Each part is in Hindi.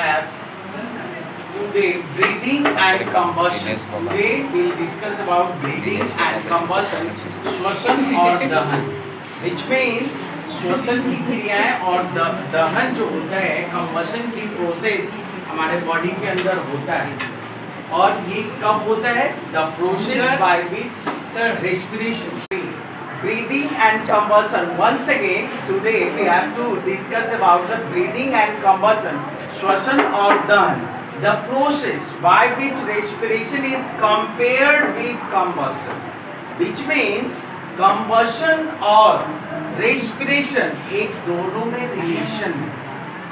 have today breathing and combustion. Today we'll discuss about breathing and combustion, श्वसन और दहन, which means श्वसन की क्रियाएं और दहन जो होता है, combustion की प्रोसेस हमारे बॉडी के अंदर होता है। और ये कब होता है? The process by which respiration, breathing and combustion. Once again, today we have to discuss about the breathing and combustion, श्वसन और दहन. The process by which respiration is compared with combustion, which means combustion और respiration एक दोनों में रिलेशन है,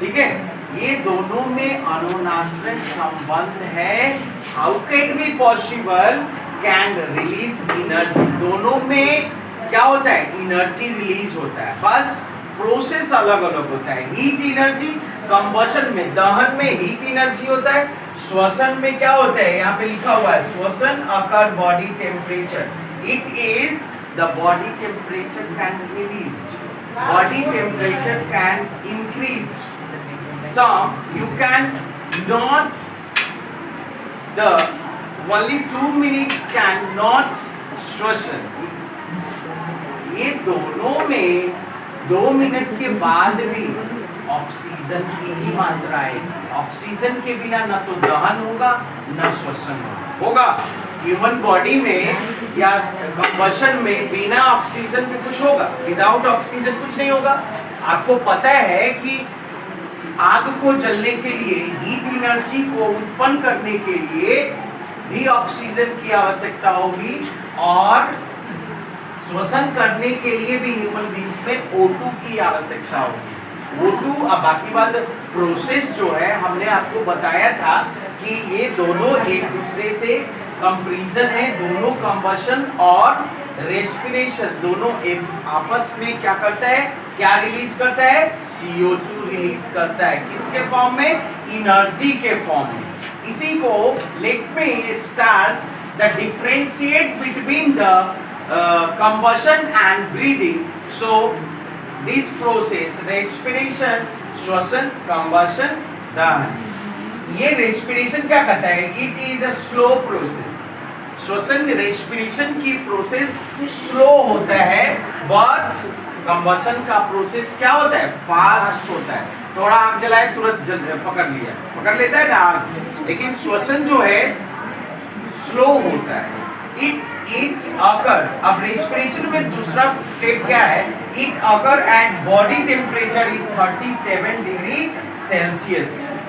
ठीक है? ये दोनों में अनुनासिक संबंध है. How can be possible? Can release energy. दोनों में क्या होता है? एनर्जी रिलीज होता है, बस प्रोसेस अलग अलग होता है. हीट एनर्जी कंबशन में, दहन में हीट एनर्जी होता है. श्वसन में क्या होता है? यहाँ पे लिखा हुआ है श्वसन occur body temperature. It is the body temperature can released, body temperature can increased. Some you can not the only 2 minutes cannot श्वसन. ये दोनों में 2 मिनट के बाद भी ऑक्सीजन की ही मात्रा है. ऑक्सीजन के बिना न तो दहन होगा न श्वसन होगा. ह्यूमन बॉडी में या कंबशन में बिना ऑक्सीजन के कुछ होगा? विदाउट ऑक्सीजन कुछ नहीं होगा. आपको पता है कि आग को जलने के लिए, हीट एनर्जी को उत्पन्न करने के लिए भी ऑक्सीजन की आवश्यकता होगी और श्वसन करने के लिए भी ह्यूमन बींग्स में O2 की आवश्यकता होगी. O2, अब बाकी बात प्रोसेस जो है हमने आपको बताया था कि ये दोनों एक दूसरे से कंपैरिजन है. दोनों कंबशन और रेस्पिरेशन दोनों एक आपस में क्या करता है? क्या रिलीज करता है? CO2 रिलीज करता है. किसके फॉर्म में? एनर्जी के फॉर्म में. इसी को let me start the differentiate between the combustion and breathing. So this process respiration, श्वसन, combustion, दहन. ये respiration क्या कहता है? It is a slow process. श्वसन रेस्पिरेशन की प्रोसेस स्लो होता है, बट कंबशन का प्रोसेस क्या होता है? फास्ट होता है. थोड़ा आग जलाए तुरंत पकड़ लेता है ना आग, लेकिन श्वसन जो है स्लो होता है. It occurs. अब रेस्पिरेशन में दूसरा स्टेप क्या है? It occur at body temperature is 37 degree Celsius.